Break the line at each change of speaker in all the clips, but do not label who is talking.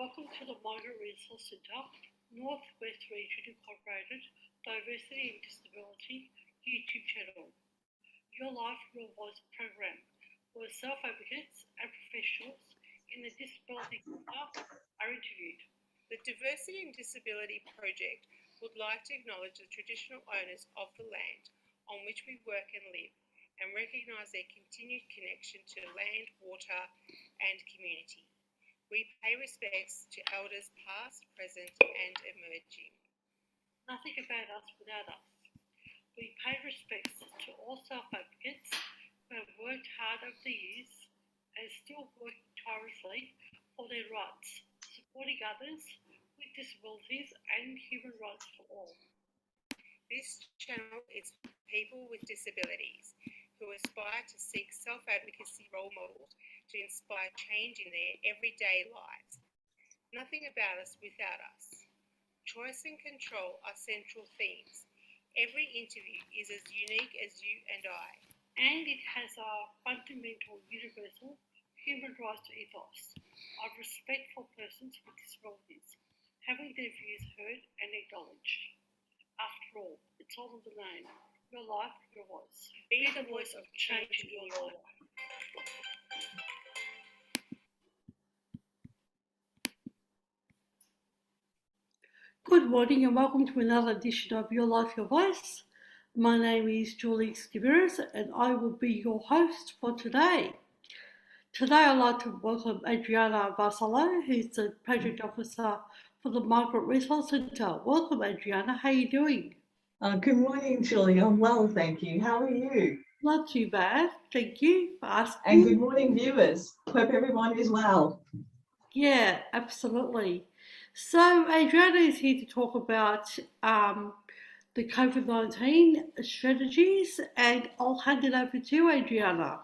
Welcome to the Migrant Resource Centre, Northwest Region Incorporated Diversity and Disability YouTube channel. Your Life, Your Voice program, where self-advocates and professionals in the disability sector are interviewed.
The Diversity and Disability Project would like to acknowledge the traditional owners of the land on which we work and live and recognise their continued connection to land, water and community. We pay respects to elders past, present and emerging.
Nothing about us without us. We pay respects to all self-advocates who have worked hard over the years and still working tirelessly for their rights, supporting others with disabilities and human rights for all.
This channel is for people with disabilities who aspire to seek self-advocacy role models to inspire change in their everyday lives. Nothing about us without us. Choice and control are central themes. Every interview is as unique as you and I.
And it has our fundamental universal human rights ethos of respect for persons with disabilities, having their views heard and acknowledged. After all, it's all in the name. Your life, your voice.
Be the voice of change in your life.
Good morning and welcome to another edition of Your Life, Your Voice. My name is Julie Skiveris and I will be your host for today. Today I'd like to welcome Andreana Vassallo, who's the Project Officer for the Migrant Resource Centre. Welcome Andreana, how are you doing?
Good morning, Julie. I'm well, thank you. How are you?
Not too bad, thank you for asking.
And good morning, viewers. Hope everyone is well.
Yeah, absolutely. So Andreana is here to talk about the COVID-19 strategies, and I'll hand it over to you, Andreana.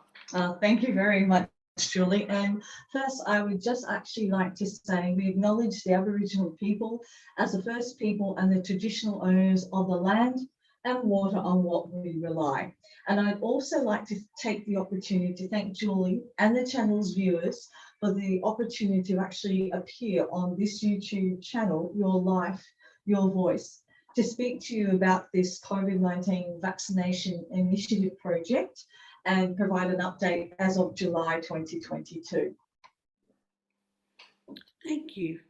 Thank you very much, Julie. And first, I would just actually like to say we acknowledge the Aboriginal people as the first people and the traditional owners of the land and water on what we rely. And I'd also like to take the opportunity to thank Julie and the channel's viewers for the opportunity to actually appear on this YouTube channel, Your Life, Your Voice, to speak to you about this COVID-19 vaccination initiative project and provide an update as of July 2022.
Thank you.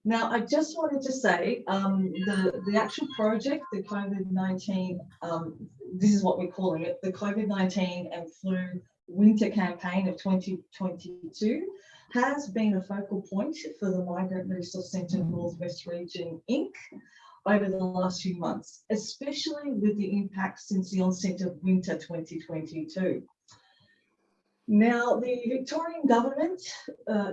Now, I just wanted to say the actual project, the COVID-19, this is what we're calling it, the COVID-19 and flu winter campaign of 2022 has been a focal point for the Migrant Resource Centre Northwest Region Inc. over the last few months, especially with the impact since the onset of winter 2022. Now, the Victorian Government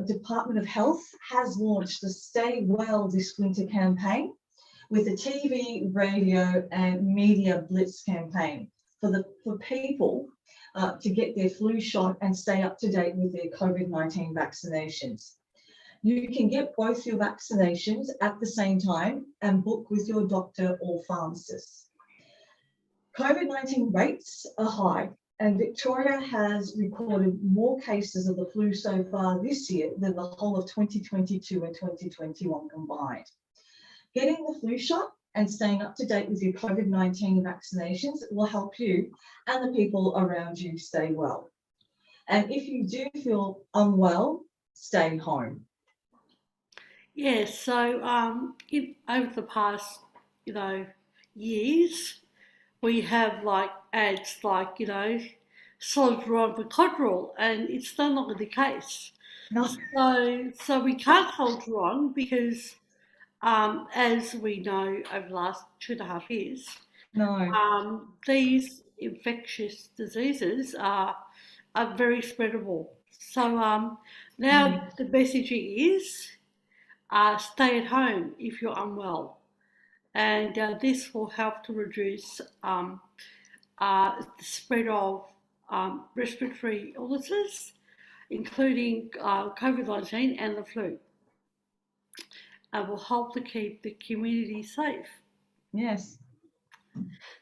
Department of Health has launched the Stay Well This Winter campaign with a TV, radio and media blitz campaign for people to get their flu shot and stay up to date with their COVID-19 vaccinations. You can get both your vaccinations at the same time and book with your doctor or pharmacist. COVID-19 rates are high, and Victoria has recorded more cases of the flu so far this year than the whole of 2022 and 2021 combined. Getting the flu shot and staying up to date with your COVID-19 vaccinations will help you and the people around you stay well. And if you do feel unwell, stay home.
Yeah, so over the past, years, we have ads solid rod for Codral, and it's no longer the case.
No.
So we can't hold on because, as we know over the last 2.5 years, these infectious diseases are very spreadable. So now the messaging is stay at home if you're unwell, and this will help to reduce the spread of respiratory illnesses, including COVID-19 and the flu. Will help to keep the community safe.
Yes.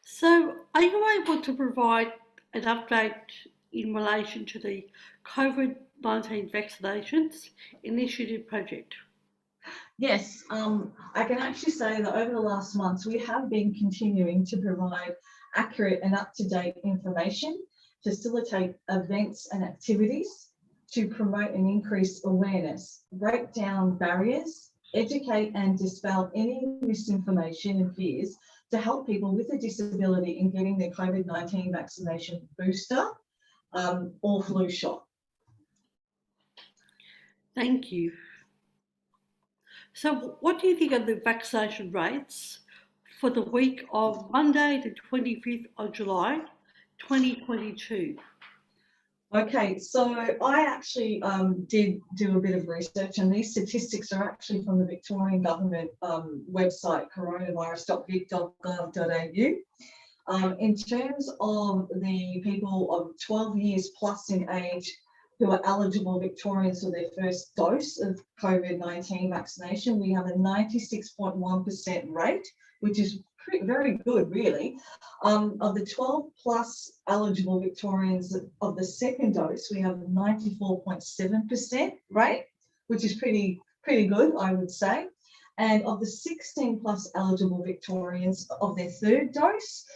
So are you able to provide an update, in relation to the COVID-19 vaccinations initiative project?
Yes, I can actually say that over the last months, we have been continuing to provide accurate and up-to-date information, facilitate events and activities to promote and increase awareness, break down barriers, educate and dispel any misinformation and fears to help people with a disability in getting their COVID-19 vaccination booster or flu shot.
Thank you. So what do you think of the vaccination rates for the week of Monday, the 25th of July, 2022?
Okay, so I actually did do a bit of research, and these statistics are actually from the Victorian Government website, coronavirus.vic.gov.au. In terms of the people of 12 years plus in age who are eligible Victorians for their first dose of COVID-19 vaccination, we have a 96.1% rate, which is very good, really. Of the 12 plus eligible Victorians of the second dose, we have a 94.7% rate, which is pretty good, I would say. And of the 16 plus eligible Victorians of their third dose,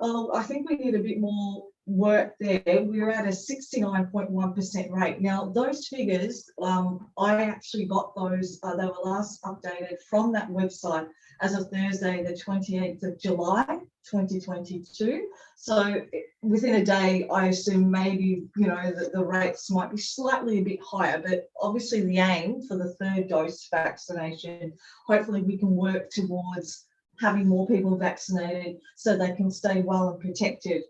I think we need a bit more work there. We're at a 69.1% rate. Now, those figures, I actually got those, they were last updated from that website as of Thursday, the 28th of July, 2022. So within a day, I assume maybe, you know, the rates might be slightly a bit higher, but obviously the aim for the third dose vaccination, hopefully we can work towards having more people vaccinated so they can stay well and protected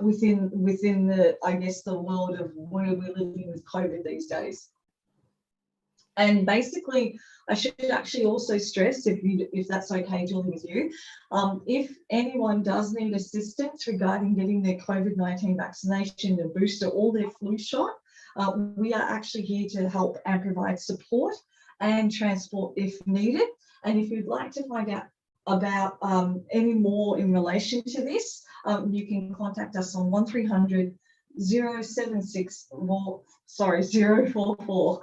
within the, I guess, the world of where we're living with COVID these days. And basically, I should actually also stress, if that's okay, Julie, with you, if anyone does need assistance regarding getting their COVID-19 vaccination, their booster, or their flu shot, we are actually here to help and provide support and transport if needed. And if you'd like to find out about any more in relation to this, you can contact us on 1300 076 044.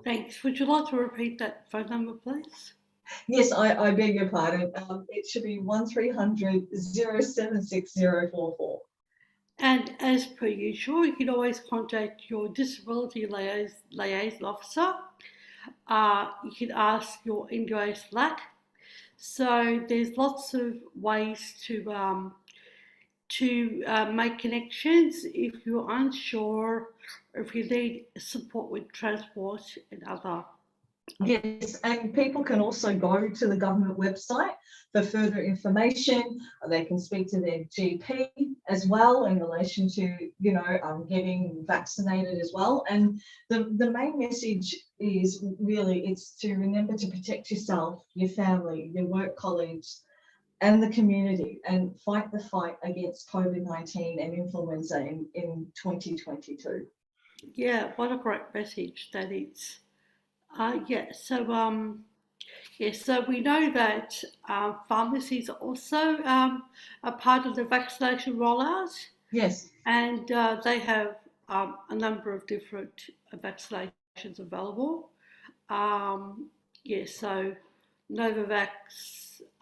Thanks. Would you like to repeat that phone number, please?
Yes, I beg your pardon. It should be 1300 076 044.
And as per usual, you can always contact your disability liaison officer. You can ask your NDIA Slack. So there's lots of ways to make connections if you're unsure, or if you need support with transport and other.
Yes, and people can also go to the government website for further information. They can speak to their GP as well in relation to, you know, getting vaccinated as well. And the main message is really, it's to remember to protect yourself, your family, your work colleagues, and the community, and fight the fight against COVID-19 and influenza in 2022.
Yeah, what a great message that is. So we know that pharmacies are also a part of the vaccination rollout.
Yes.
And they have a number of different vaccinations available. So Novavax,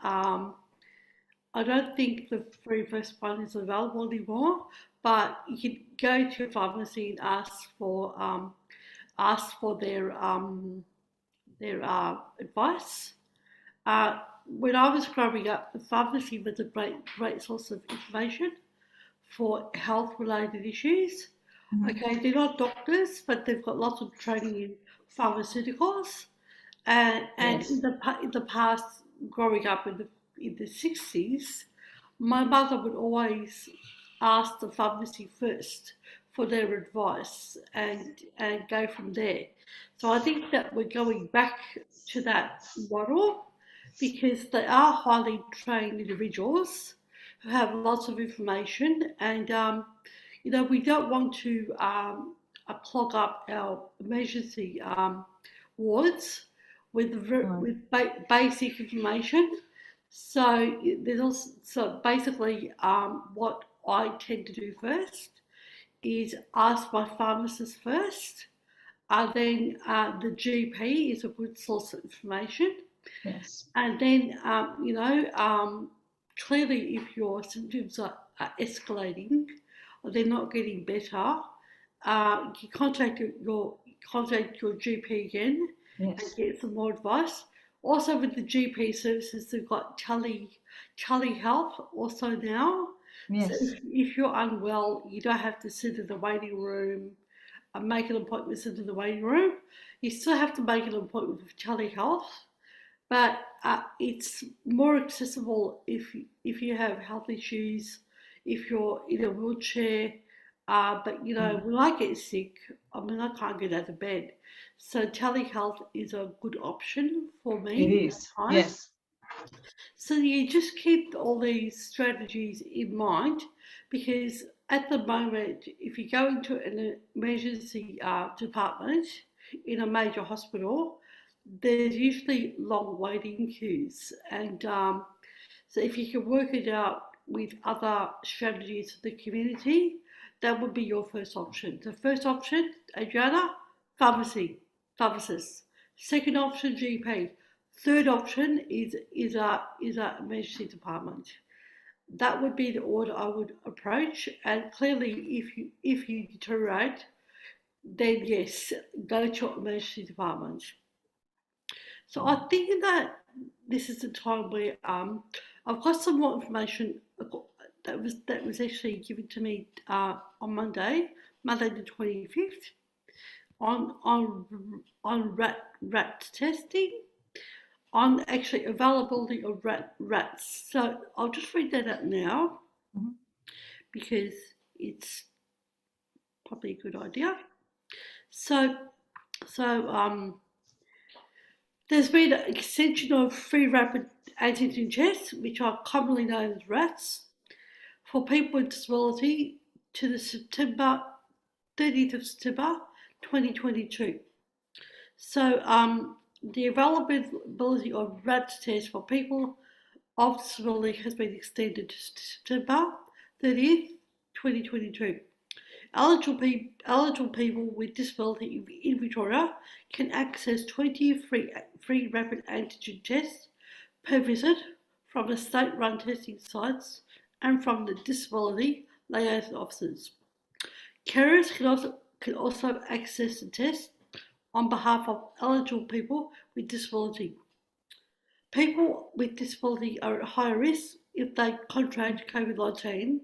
I don't think the very first one is available anymore, but you can go to a pharmacy and ask for their advice. When I was growing up, the pharmacy was a great source of information for health-related issues.
Mm-hmm.
Okay, they're not doctors, but they've got lots of training in pharmaceuticals. And
Yes.
in the past, growing up in the 60s, my mother would always ask the pharmacy first for their advice and go from there. So I think that we're going back to that model, because they are highly trained individuals who have lots of information, and we don't want to clog up our emergency wards with basic information. So there's also basically what I tend to do first is ask my pharmacist first. Then the GP is a good source of information.
Yes.
And then, clearly if your symptoms are escalating or they're not getting better, you contact your GP again and
Yes.
get some more advice. Also with the GP services, they've got telehealth also now.
Yes.
So if you're unwell, you don't have to sit in the waiting room and make an appointment in the waiting room. You still have to make an appointment with telehealth, but it's more accessible if you have health issues, if you're in a wheelchair. But when I get sick, I can't get out of bed. So telehealth is a good option for me.
It is. Yes.
So you just keep all these strategies in mind, because at the moment, if you go into an emergency department in a major hospital, there's usually long waiting queues. And so if you can work it out with other strategies for the community, that would be your first option. The first option, Adriana, pharmacist. Second option, GP. Third option is a emergency department. That would be the order I would approach. And clearly, if you deteriorate, then yes, go to emergency department. So I think that this is the time where I've got some more information that was actually given to me on Monday the 25th, on rat testing, on actually availability of rats. So I'll just read that out now, because it's probably a good idea. So there's been an extension of free rapid antigen tests, which are commonly known as RATs, for people with disability to the 30th of September 2022. So the availability of RAT tests for people of disability has been extended to September 30th, 2022. Eligible people with disability in Victoria can access 20 free rapid antigen tests per visit from the state-run testing sites and from the disability liaison officers. Carers can also access the test on behalf of eligible people with disability. People with disability are at higher risk if they contract COVID-19,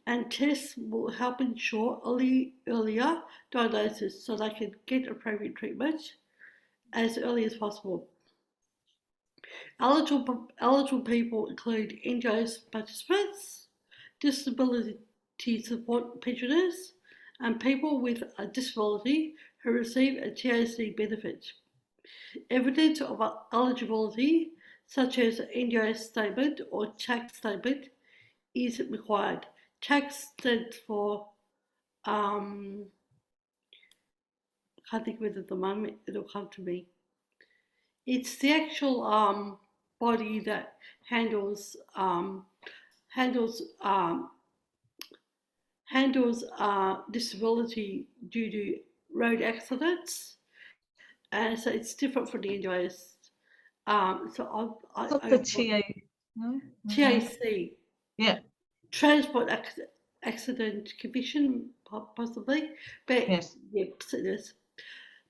and tests will help ensure earlier diagnosis so they can get appropriate treatment as early as possible. Eligible people include NGOs participants, disability support pensioners, and people with a disability who receive a TAC benefit. Evidence of eligibility, such as an NGO statement or tax statement, is required. Tax stands for, I can't think of it at the moment, it'll come to me. It's the actual body that handles disability due to road accidents, and so it's different for the NGOs. So
the TA, no?
TAC.
Yeah.
Transport Accident Commission, possibly, but
yes,
so there's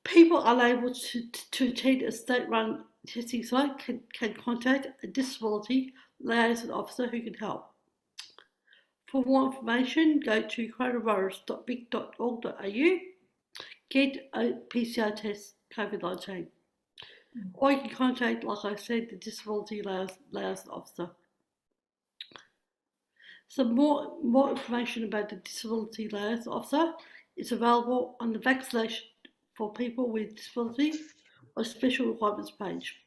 people unable to attend a state-run testing site can contact a disability liaison officer who can help. For more information, go to coronavirus.vic.org.au, get a PCR test COVID-19. Or you can contact, like I said, the disability liaison officer. Some more information about the disability liaison officer is available on the vaccination for people with disability or special requirements page.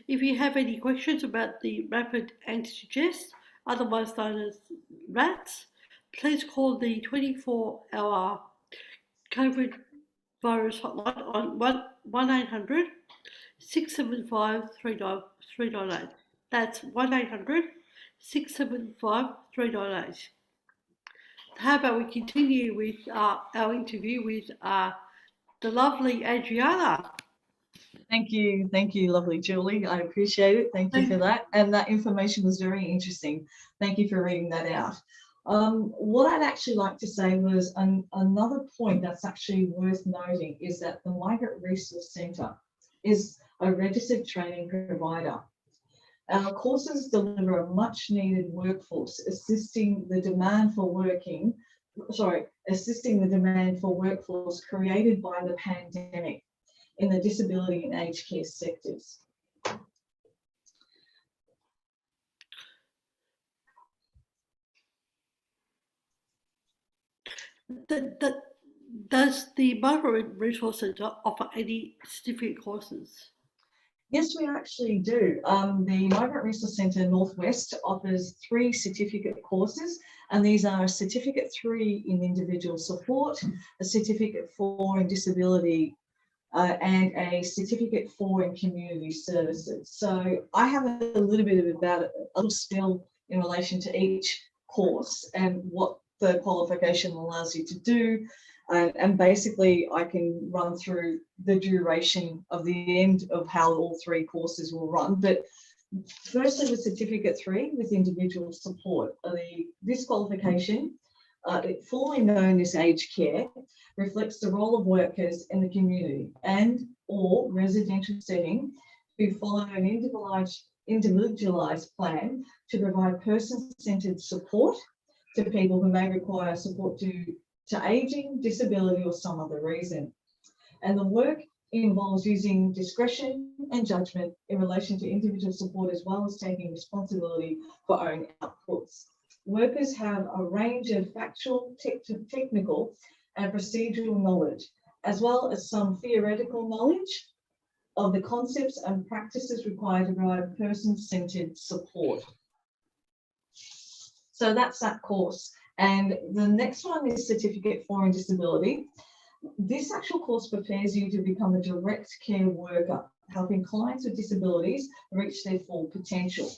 If you have any questions about the rapid antigen test, otherwise known as RATs, please call the 24-hour COVID virus hotline on 1-800 675 398. That's 1-800 675 398. how about we continue with our interview with the lovely Andreana.
Thank you, lovely Julie. I appreciate it. Thank you for that. And that information was very interesting. Thank you for reading that out. What I'd actually like to say was another point that's actually worth noting is that the Migrant Resource Centre is a registered training provider. Our courses deliver a much needed workforce, assisting the demand for workforce created by the pandemic in the disability and aged care sectors.
Does the Migrant Resource Centre offer any certificate courses?
Yes, we actually do. The Migrant Resource Centre Northwest offers 3 certificate courses, and these are a Certificate 3 in Individual Support, a Certificate 4 in Disability, and a Certificate 4 in Community Services. So I have a little bit about a little spiel in relation to each course and what the qualification allows you to do. And basically, I can run through the duration of the end of how all 3 courses will run. But firstly, the Certificate 3 with Individual Support. This qualification, formerly known as aged care, reflects the role of workers in the community and or residential setting who follow an individualised plan to provide person-centred support to people who may require support due to ageing, disability or some other reason. And the work involves using discretion and judgment in relation to individual support as well as taking responsibility for own outputs. Workers have a range of factual, technical and procedural knowledge, as well as some theoretical knowledge of the concepts and practices required to provide person-centred support. So that's that course. And the next one is Certificate 4 in Disability. This actual course prepares you to become a direct care worker, helping clients with disabilities reach their full potential.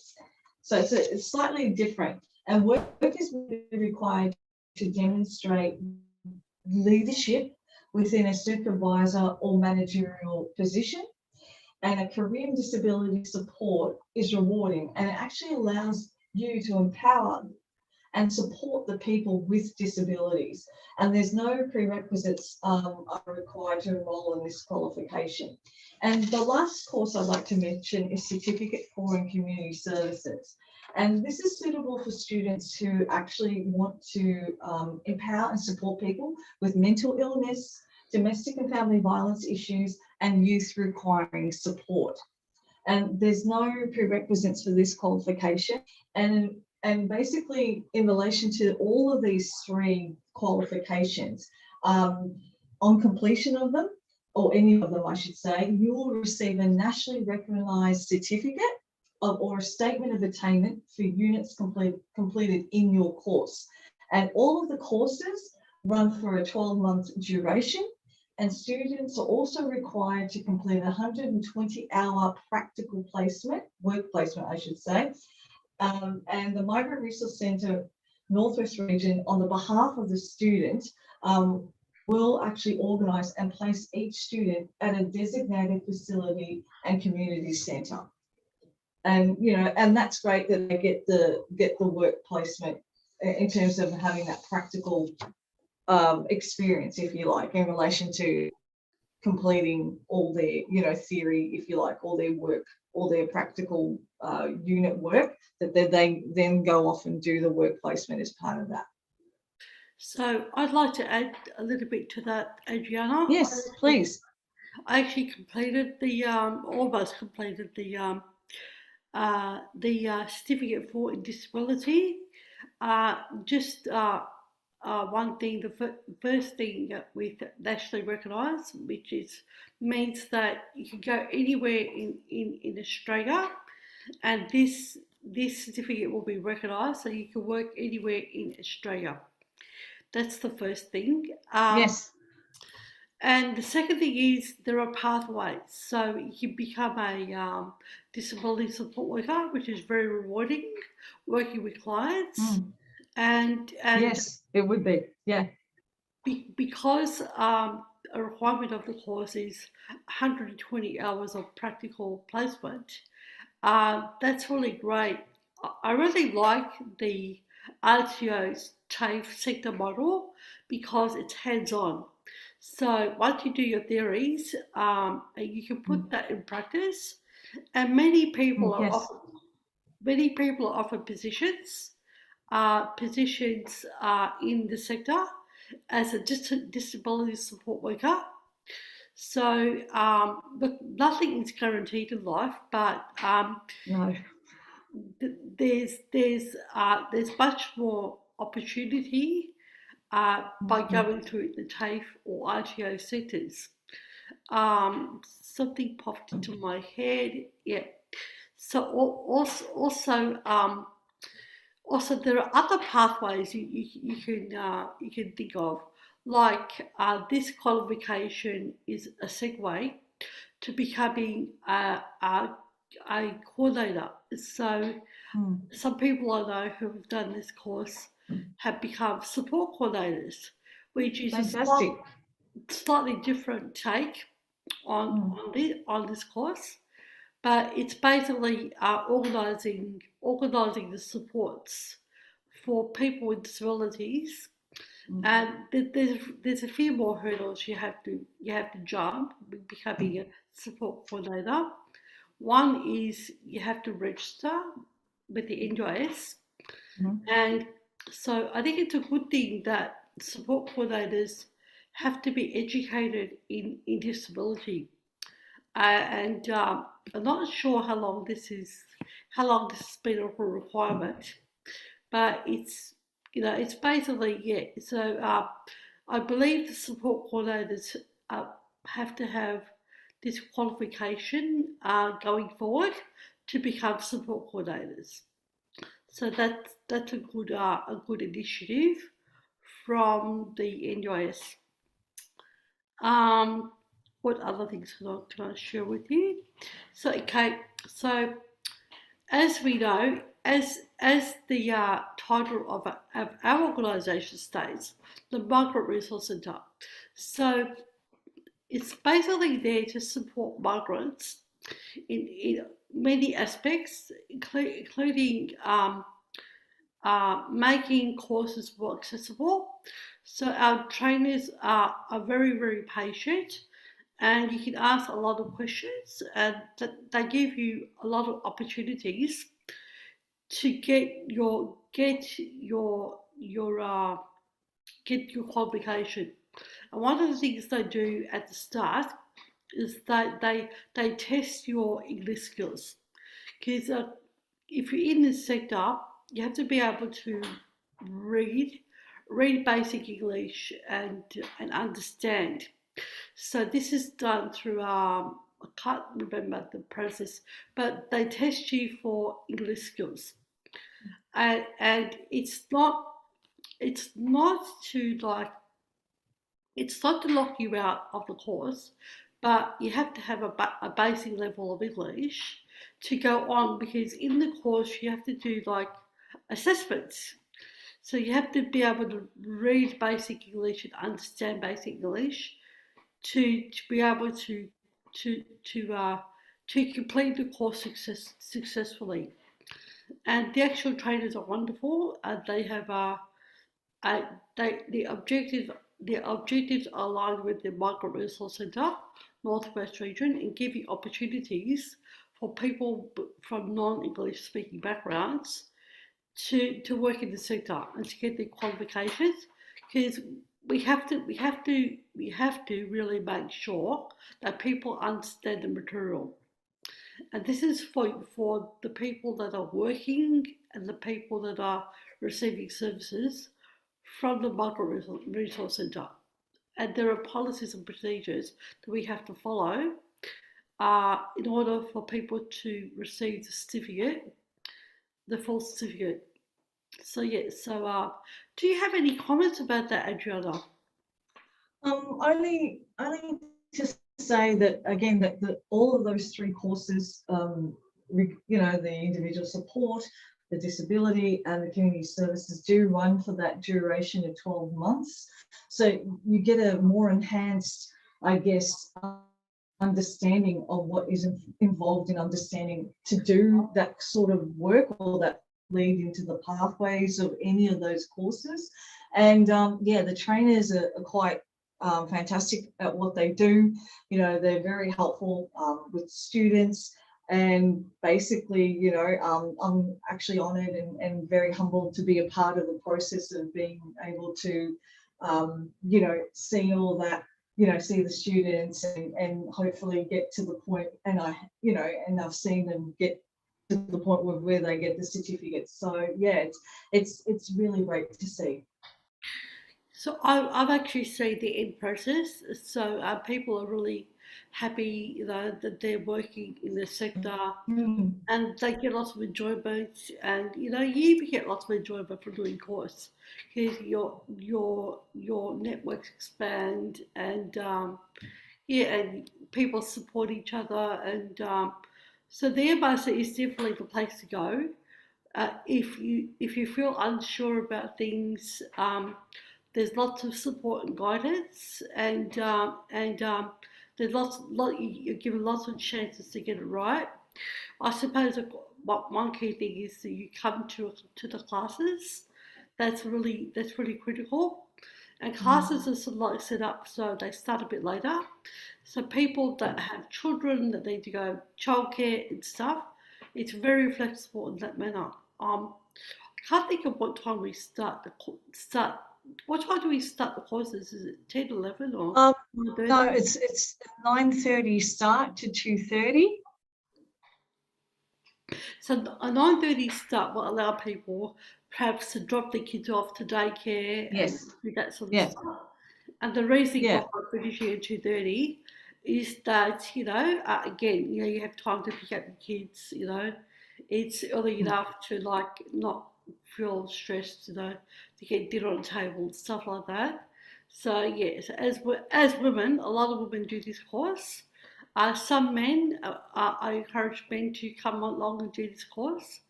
So it's slightly different. And work is required to demonstrate leadership within a supervisor or managerial position. And a career in disability support is rewarding, and it actually allows you to empower and support the people with disabilities. And there's no prerequisites are required to enrol in this qualification. And the last course I'd like to mention is Certificate 4 in Community Services. And this is suitable for students who actually want to empower and support people with mental illness, domestic and family violence issues, and youth requiring support. And there's no prerequisites for this qualification. And basically, in relation to all of these 3 qualifications, on completion of them, or any of them, I should say, you will receive a nationally recognised certificate or a statement of attainment for units completed in your course. And all of the courses run for a 12-month duration, and students are also required to complete a 120-hour practical placement, work placement, I should say. And the Migrant Resource Centre Northwest Region, on the behalf of the student, will actually organise and place each student at a designated facility and community centre. And and that's great that they get the work placement in terms of having that practical experience, if you like, in relation to completing all their theory, if you like, all their work, all their practical unit work, that they then go off and do the work placement as part of that.
So I'd like to add a little bit to that, Andreana.
Yes, please.
I actually completed almost completed the Certificate 4 in Disability. One thing, the first thing with nationally recognised, which means that you can go anywhere in Australia, and this certificate will be recognised, so you can work anywhere in Australia. That's the first thing.
Yes.
And the second thing is there are pathways. So you can become a disability support worker, which is very rewarding, working with clients. and
Yes, it would be. Yeah.
because a requirement of the course is 120 hours of practical placement, that's really great. I really like the RTO's TAFE sector model because it's hands-on. So once you do your theories, you can put that in practice, and
Yes.
many people are offered positions in the sector as a disability support worker. So, but nothing is guaranteed in life, but
No.
there's much more opportunity by going through the TAFE or RTO sectors. Something popped into my head. Yeah. So also there are other pathways you can think of, like this qualification is a segue to becoming a coordinator. So some people I know who have done this course have become support coordinators, which is
Fantastic.
a slightly different take on this course, but it's basically organising the supports for people with disabilities, and there's a few more hurdles you have to jump with becoming a support coordinator. One is you have to register with the NDIS, and so I think it's a good thing that support coordinators have to be educated in disability. And I'm not sure how long this has been a requirement, but it's basically, yeah. So I believe the support coordinators have to have this qualification going forward to become support coordinators. So that's a good initiative from the NDIS. What other things can I share with you? So okay, so as we know, as the title of our organisation states, the Migrant Resource Centre. So it's basically there to support migrants in many aspects, including making courses more accessible. So our trainers are very, very patient, and you can ask a lot of questions, and they give you a lot of opportunities to get your qualification. And one of the things they do at the start is that they test your English skills, because if you're in this sector, you have to be able to read basic English and understand. So this is done through I can't remember the process, but they test you for English skills, and it's not to lock you out of the course, but you have to have a basic level of English to go on, because in the course you have to do like assessments. So you have to be able to read basic English and understand basic English to be able to complete the course successfully. And the actual trainers are wonderful. They have the objectives are aligned with the Migrant Resource Centre Northwest Region, and giving opportunities for people from non-English speaking backgrounds to work in the sector and to get their qualifications, because we have to really make sure that people understand the material. And this is for the people that are working and the people that are receiving services from the Migrant Resource Centre. And there are policies and procedures that we have to follow in order for people to receive the certificate, the full certificate. So yeah, so do you have any comments about that, Andreana?
Only to say that again, that all of those three courses, the individual support, the disability and the community services do run for that duration of 12 months. So you get a more enhanced, I guess, understanding of what is involved in understanding to do that sort of work, or that lead into the pathways of any of those courses. And yeah, the trainers are quite fantastic at what they do. You know, they're very helpful with students. And basically, you know, I'm actually honoured and very humbled to be a part of the process of being able to, you know, see all that, you know, see the students and hopefully get to the point, and you know, and I've seen them get to the point where they get the certificates. So yeah, it's really great to see.
So I've actually seen the end process. So people are really happy, you know, that they're working in the sector,
Mm.
and they get lots of enjoyment. And you know, you even get lots of enjoyment from doing course, because your networks expand, and yeah, and people support each other, and so the MRC is definitely the place to go. If you feel unsure about things, there's lots of support and guidance, and there's you're given lots of chances to get it right. I suppose what one key thing is that you come to the classes. That's really critical. And classes are sort of like set up so they start a bit later. So people that have children that need to go childcare and stuff, it's very flexible in that manner. I can't think of what time we start. What time do we start the courses? Is it 10, 11 or
Um,
9:30?
no, it's 9:30 start to 2:30.
So a 9:30 start will allow people perhaps to drop their kids off to daycare and
Yes.
do that sort of
Yeah.
stuff. And the reason
Yeah.
for finishing at 2:30 is that, you know, again, you know, you have time to pick up your kids, you know. It's early enough to like not feel stressed, you know, to get dinner on the table and stuff like that. So yes, as women, a lot of women do this course. Some men, I encourage men to come along and do this course.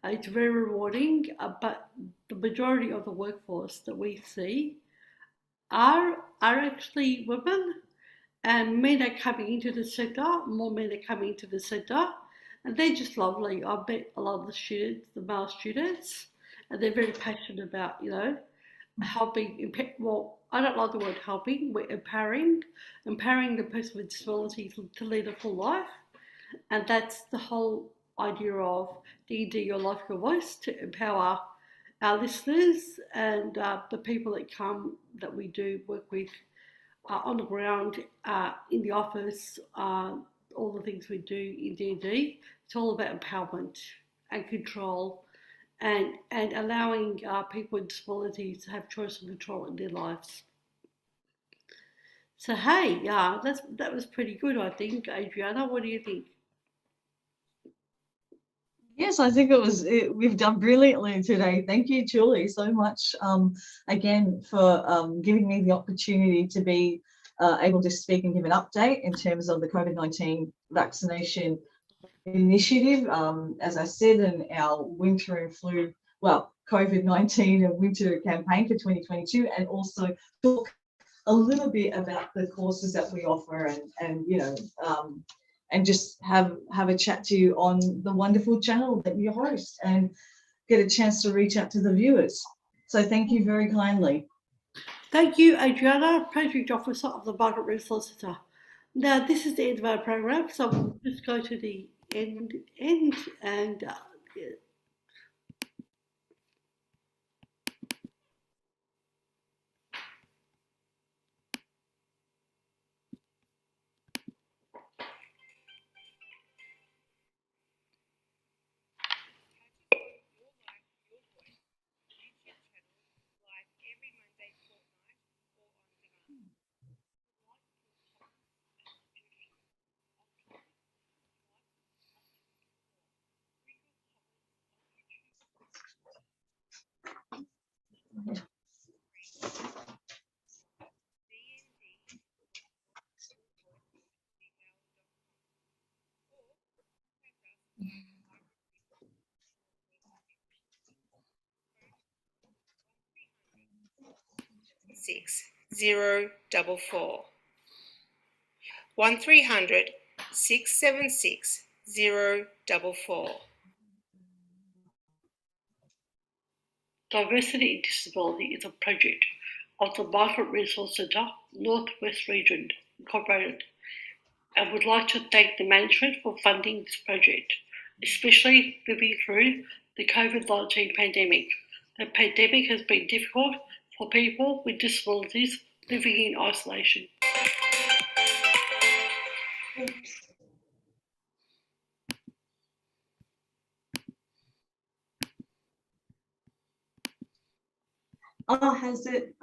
It's very rewarding, but the majority of the workforce that we see are actually women, and men are coming into the sector. More men are coming into the sector, and they're just lovely. I met a lot of the students, the male students, and they're very passionate about, you know, helping. Well, I don't like the word helping. We're empowering the person with disabilities to lead a full life, and that's the whole idea of D&D Your Life, Your Voice, to empower our listeners and the people that we do work with on the ground, in the office, all the things we do in D&D. It's all about empowerment and control, and allowing people with disabilities to have choice and control in their lives. So hey, yeah, that was pretty good, I think. Adriana, what do you think?
Yes, I think we've done brilliantly today. Thank you, Julie, so much again for giving me the opportunity to be able to speak and give an update in terms of the COVID-19 vaccination initiative. As I said, in our winter and flu, well, COVID-19 and winter campaign for 2022, and also talk a little bit about the courses that we offer, and you know, and just have a chat to you on the wonderful channel that you host, and get a chance to reach out to the viewers. So thank you very kindly.
Thank you, Adriana, Project Officer of the Margaret Root Solicitor. Now, this is the end of our program, so we'll just go to the end and
Your Life, Your Voice YouTube channel live every Monday fortnight or on demand. Like your comments and subscription options. Like, like, or. Wrinkle comments 044. 1300 676 044.
Diversity in Disability is a project of the Migrant Resource Centre, Northwest Region, Incorporated, and would like to thank the management for funding this project, especially living through the COVID-19 pandemic. The pandemic has been difficult for people with disabilities living in isolation.
Has it